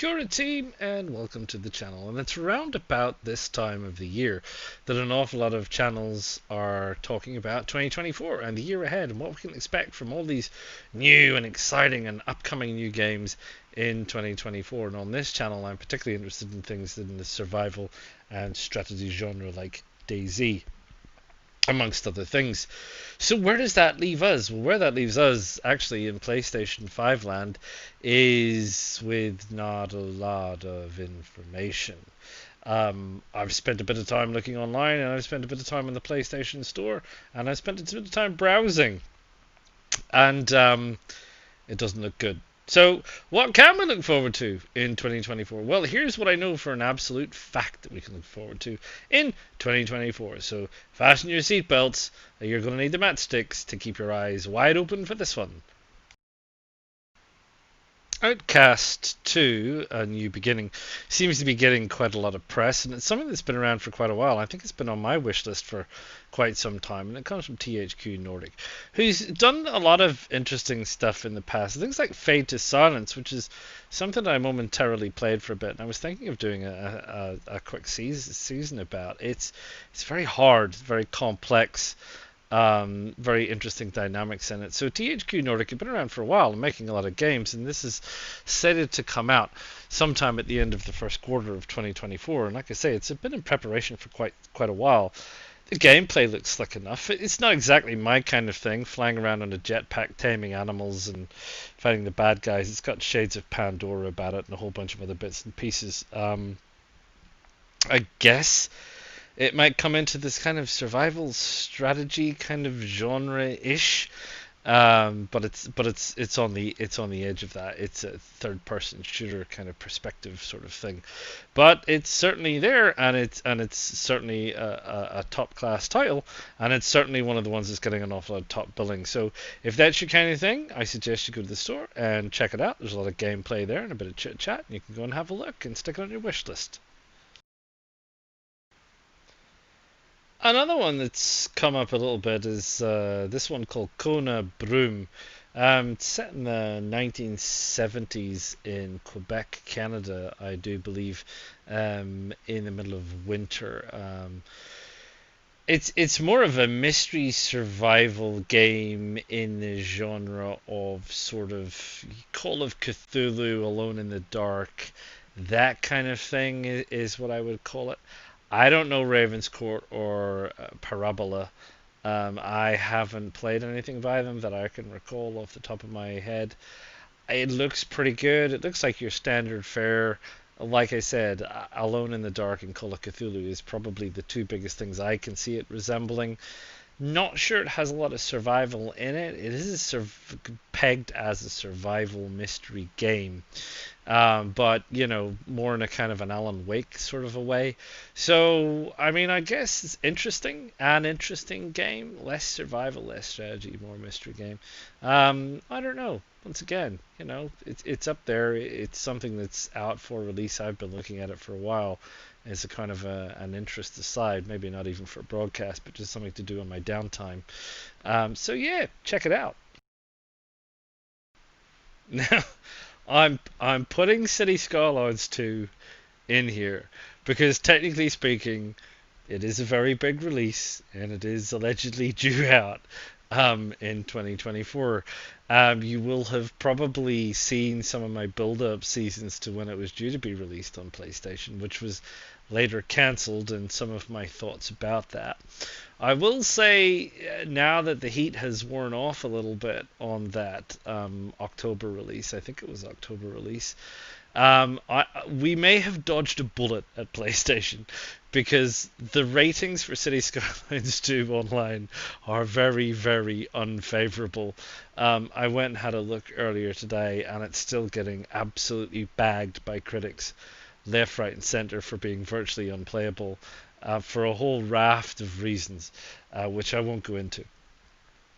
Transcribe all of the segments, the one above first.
Kia ora team, and welcome to the channel. And it's around about this time of the year that an awful lot of channels are talking about 2024 and the year ahead and what we can expect from all these new and exciting and upcoming new games in 2024. And on this channel I'm particularly interested in things in the survival and strategy genre like DayZ, amongst other things. So where does that leave us? Well, where that leaves us actually in PlayStation 5 land is with not a lot of information. I've spent a bit of time looking online, and I've spent a bit of time in the PlayStation Store, and I've spent a bit of time browsing, and it doesn't look good. So, what can we look forward to in 2024? Well, here's what I know for an absolute fact that we can look forward to in 2024. So, fasten your seatbelts. You're going to need the matchsticks to keep your eyes wide open for this one. Outcast 2, A New Beginning, seems to be getting quite a lot of press, and it's something that's been around for quite a while. I think it's been on my wish list for quite some time, and it comes from THQ Nordic, who's done a lot of interesting stuff in the past. Things like Fade to Silence, which is something that I momentarily played for a bit, and I was thinking of doing a quick season about. It's very hard, very complex. Very interesting dynamics in it. So THQ Nordic have been around for a while and making a lot of games, and this is slated to come out sometime at the end of the first quarter of 2024. And like I say, it's been in preparation for quite a while. The gameplay looks slick enough. It's not exactly my kind of thing, flying around on a jetpack, taming animals and fighting the bad guys. It's got shades of Pandora about it and a whole bunch of other bits and pieces. I guess it might come into this kind of survival strategy kind of genre-ish, but it's on the edge of that. It's a third-person shooter kind of perspective sort of thing, but it's certainly there, and it's certainly a top-class title, and it's certainly one of the ones that's getting an awful lot of top billing. So if that's your kind of thing, I suggest you go to the store and check it out. There's a lot of gameplay there and a bit of chit-chat, and you can go and have a look and stick it on your wish list. Another one that's come up a little bit is this one called Kona Broom. It's set in the 1970s in Quebec, Canada, I do believe, in the middle of winter. It's more of a mystery survival game in the genre of sort of Call of Cthulhu, Alone in the Dark, that kind of thing is what I would call it. I don't know Ravenscourt or Parabola. I haven't played anything by them that I can recall off the top of my head. It looks pretty good. It looks like your standard fare. Like I said, Alone in the Dark and Call of Cthulhu is probably the two biggest things I can see it resembling. Not sure it has a lot of survival in it. It is pegged as a survival mystery game, but more in a kind of an Alan Wake sort of a way. So, I mean, I guess it's an interesting game. Less survival, less strategy, more mystery game. I don't know. Once again, it's up there. It's something that's out for release. I've been looking at it for a while. It's a kind of an interest aside, maybe not even for a broadcast, but just something to do on my downtime. So yeah, check it out. Now, I'm putting City Skylines 2 in here because technically speaking, it is a very big release and it is allegedly due out in 2024. You will have probably seen some of my build-up seasons to when it was due to be released on PlayStation, which was later cancelled, and some of my thoughts about that. I will say now that the heat has worn off a little bit on that October release, I think it was October release, we may have dodged a bullet at PlayStation because the ratings for City Skylines 2 online are very, very unfavorable. I went and had a look earlier today, and it's still getting absolutely bagged by critics left, right, and center for being virtually unplayable for a whole raft of reasons, which I won't go into.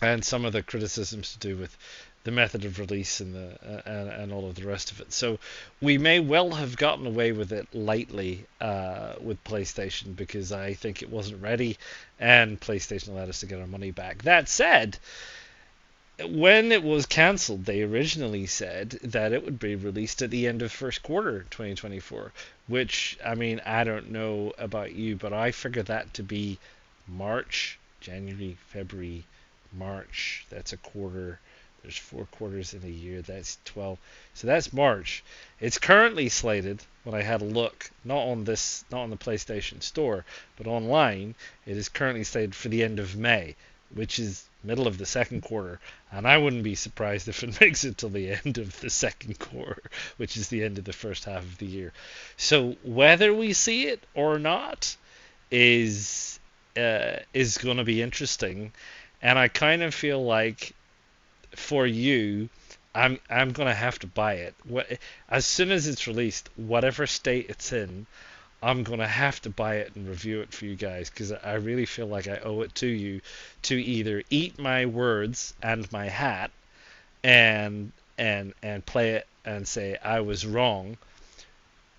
And some of the criticisms to do with the method of release and and all of the rest of it. So we may well have gotten away with it lightly with PlayStation because I think it wasn't ready, and PlayStation allowed us to get our money back. That said, when it was cancelled, they originally said that it would be released at the end of first quarter 2024, which, I mean, I don't know about you, but I figure that to be March, January, February, March. That's a quarter. There's 4 quarters in a year. That's 12. So that's March. It's currently slated, when I had a look, not on the PlayStation Store, but online, it is currently slated for the end of May, which is middle of the second quarter, and I wouldn't be surprised if it makes it till the end of the second quarter, which is the end of the first half of the year. So whether we see it or not is going to be interesting, and I kind of feel like for you, I'm gonna have to buy it. As soon as it's released, whatever state it's in, I'm gonna have to buy it and review it for you guys because I really feel like I owe it to you to either eat my words and my hat and play it and say I was wrong,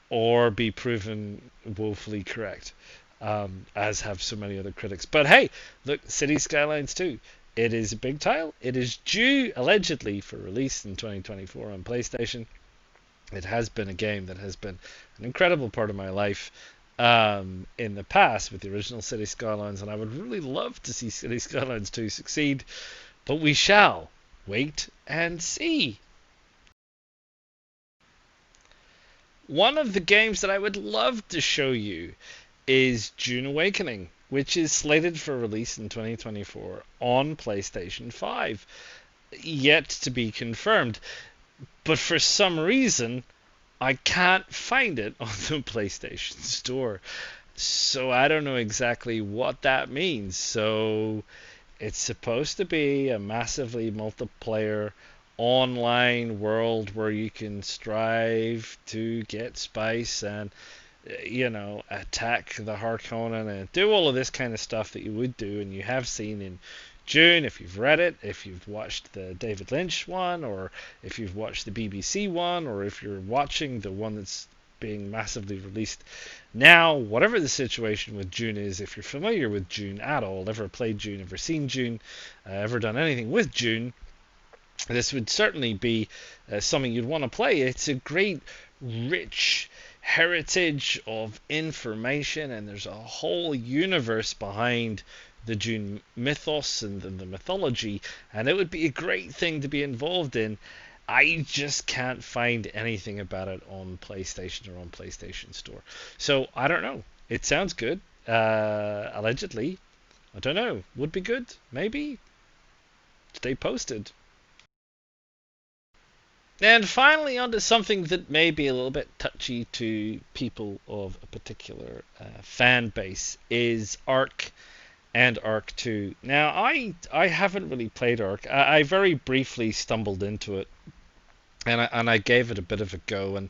or be proven woefully correct, as have so many other critics. But hey, look, City Skylines 2. It is a big title. It is due allegedly for release in 2024 on PlayStation. It has been a game that has been an incredible part of my life in the past with the original City Skylines, and I would really love to see City Skylines 2 succeed, but we shall wait and see. One of the games that I would love to show you is Dune Awakening, which is slated for release in 2024 on PlayStation 5. Yet to be confirmed, but for some reason I can't find it on the PlayStation Store. So I don't know exactly what that means. So it's supposed to be a massively multiplayer online world where you can strive to get spice and attack the Harkonnen and do all of this kind of stuff that you would do and you have seen in Dune, if you've read it, if you've watched the David Lynch one, or if you've watched the BBC one, or if you're watching the one that's being massively released now. Whatever the situation with Dune is, if you're familiar with Dune at all, ever played Dune, ever seen Dune, ever done anything with Dune, this would certainly be something you'd want to play. It's a great, rich heritage of information, and there's a whole universe behind the Dune mythos and the mythology, and it would be a great thing to be involved in. I just can't find anything about it on PlayStation or on PlayStation Store. So I don't know. It sounds good. Allegedly. I don't know. Would be good. Maybe. Stay posted. And finally, onto something that may be a little bit touchy to people of a particular fan base is Ark and Ark 2. Now, I haven't really played Ark. I very briefly stumbled into it, and I gave it a bit of a go. And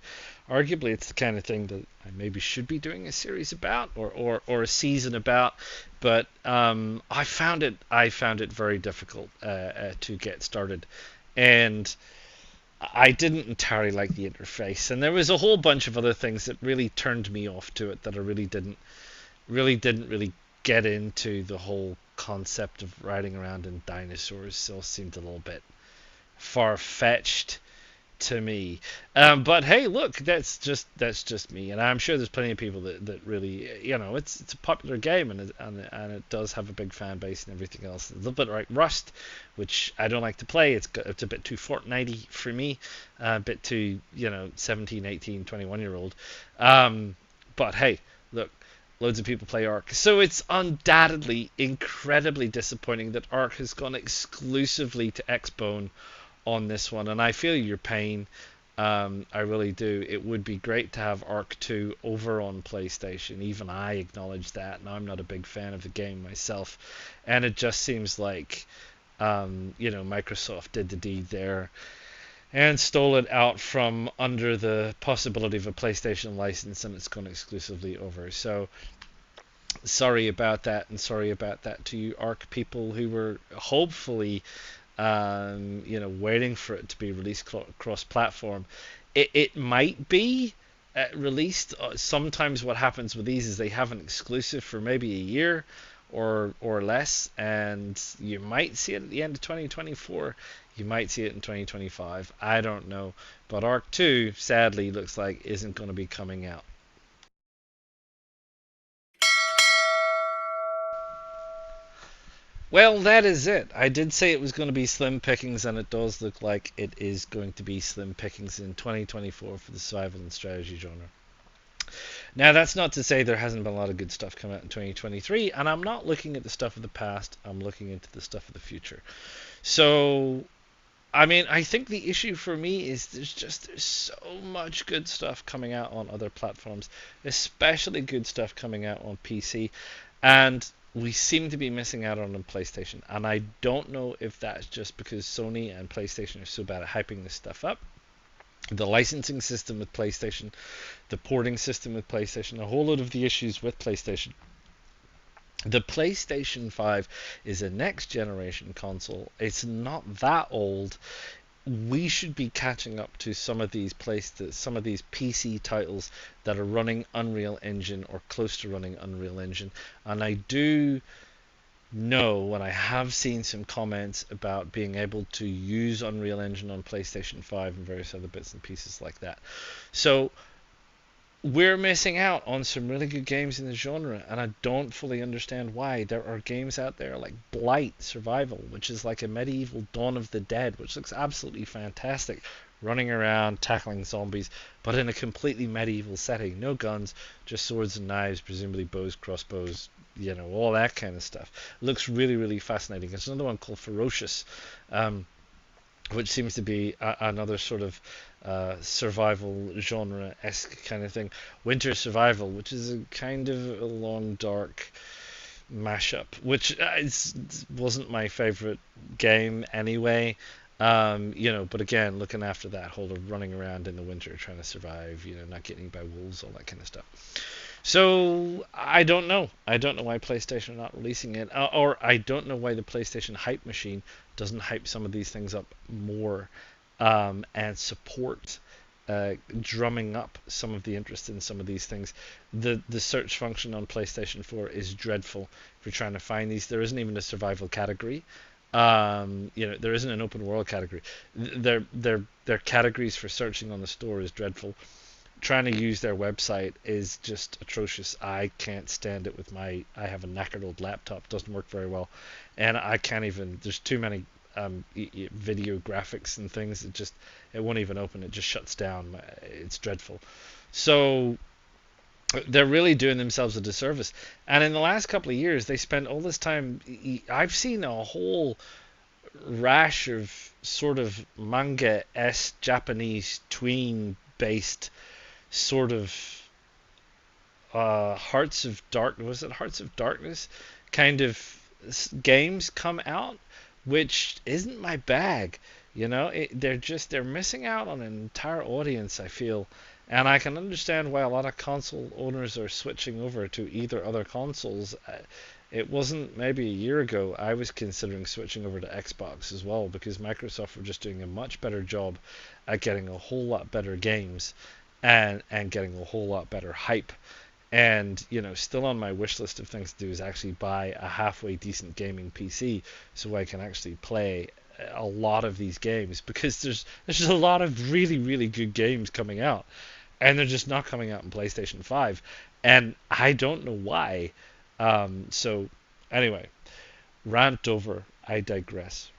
arguably, it's the kind of thing that I maybe should be doing a series about, or a season about. But I found it very difficult to get started, and I didn't entirely like the interface, and there was a whole bunch of other things that really turned me off to it that I really didn't get into. The whole concept of riding around in dinosaurs still seemed a little bit far-fetched to me. But hey, look, that's just me, and I'm sure there's plenty of people that really, it's a popular game, and it does have a big fan base and everything else. A little bit like Rust, which I don't like to play. It's a bit too Fortnite-y for me, a bit too 17, 18, 21-year-old. But hey, look. Loads of people play Ark. So it's undoubtedly incredibly disappointing that Ark has gone exclusively to Xbone on this one, and I feel your pain. I really do. It would be great to have Ark 2 over on PlayStation. Even I acknowledge that, and I'm not a big fan of the game myself. And it just seems like, Microsoft did the deed there and stole it out from under the possibility of a PlayStation license, and it's gone exclusively over. So sorry about that, and sorry about that to you Ark people who were hopefully waiting for it to be released cross-platform. It might be released. Sometimes what happens with these is they have an exclusive for maybe a year or less, and you might see it at the end of 2024. You might see it in 2025. I don't know, but Arc 2 sadly looks like isn't going to be coming out. Well, that is it. I did say it was going to be slim pickings, and it does look like it is going to be slim pickings in 2024 for the survival and strategy genre. Now, that's not to say there hasn't been a lot of good stuff come out in 2023, and I'm not looking at the stuff of the past, I'm looking into the stuff of the future. So, I mean, I think the issue for me is there's so much good stuff coming out on other platforms, especially good stuff coming out on PC, and we seem to be missing out on PlayStation. And I don't know if that's just because Sony and PlayStation are so bad at hyping this stuff up. The licensing system with PlayStation, the porting system with PlayStation, a whole lot of the issues with PlayStation. The PlayStation 5 is a next generation console. It's not that old. We should be catching up to some of these PC titles that are running Unreal Engine or close to running Unreal Engine. And I do know, and I have seen some comments about being able to use Unreal Engine on PlayStation 5 and various other bits and pieces like that. So we're missing out on some really good games in the genre, and I don't fully understand why. There are games out there like Blight Survival, which is like a medieval Dawn of the Dead, which looks absolutely fantastic, running around tackling zombies, but in a completely medieval setting. No guns, just swords and knives, presumably bows, crossbows, all that kind of stuff. Looks really, really fascinating. There's another one called Ferocious, which seems to be another sort of survival genre-esque kind of thing. Winter Survival, which is a kind of a long, dark mashup, which wasn't my favorite game anyway. But again, looking after that whole of running around in the winter trying to survive, not getting eaten by wolves, all that kind of stuff. So I don't know. I don't know why PlayStation are not releasing it, or I don't know why the PlayStation hype machine doesn't hype some of these things up more, and support drumming up some of the interest in some of these things. The search function on PlayStation 4 is dreadful if you're trying to find these. There isn't even a survival category. There isn't an open world category. Their categories for searching on the store is dreadful. Trying to use their website is just atrocious. I can't stand it with I have a knackered old laptop, doesn't work very well, and I can't even, there's too many video graphics and things, it won't even open, it just shuts down. It's dreadful. So they're really doing themselves a disservice. And in the last couple of years, they spent all this time, I've seen a whole rash of sort of manga-esque Japanese tween-based sort of Hearts of Darkness, was it Hearts of Darkness kind of games come out, which isn't my bag. They're missing out on an entire audience, I feel, and I can understand why a lot of console owners are switching over to either other consoles. It wasn't maybe a year ago I was considering switching over to Xbox as well, because Microsoft were just doing a much better job at getting a whole lot better games and getting a whole lot better hype. And still on my wish list of things to do is actually buy a halfway decent gaming PC so I can actually play a lot of these games, because there's just a lot of really, really good games coming out, and they're just not coming out in PlayStation 5, and I don't know why. So anyway, rant over. I digress.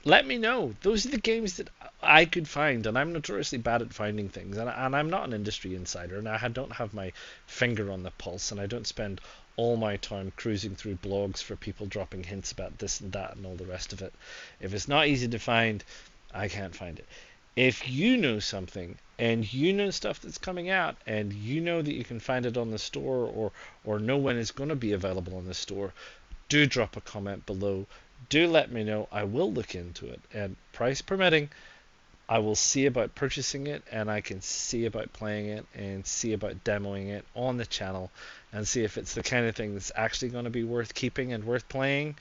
Let me know. Those are the games that I could find, and I'm notoriously bad at finding things, and I'm not an industry insider, and I don't have my finger on the pulse, and I don't spend all my time cruising through blogs for people dropping hints about this and that and all the rest of it. If it's not easy to find, I can't find it. If you know something, and you know stuff that's coming out, and you know that you can find it on the store, or know when it's going to be available on the store, do drop a comment below. Do let me know. I will look into it, and price permitting, I will see about purchasing it, and I can see about playing it and see about demoing it on the channel, and see if it's the kind of thing that's actually going to be worth keeping and worth playing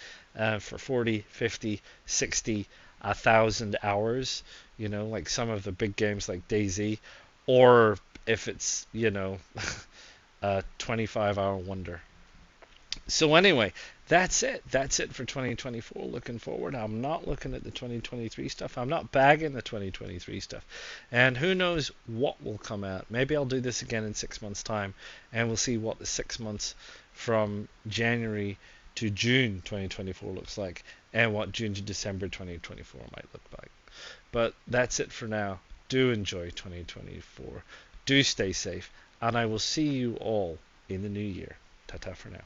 for 40, 50, 60, 1,000 hours, like some of the big games like DayZ, or if it's, a 25-hour wonder. So anyway, that's it. That's it for 2024. Looking forward. I'm not looking at the 2023 stuff. I'm not bagging the 2023 stuff. And who knows what will come out. Maybe I'll do this again in 6 months' time, and we'll see what the 6 months from January to June 2024 looks like, and what June to December 2024 might look like. But that's it for now. Do enjoy 2024. Do stay safe, and I will see you all in the new year. Ta-ta for now.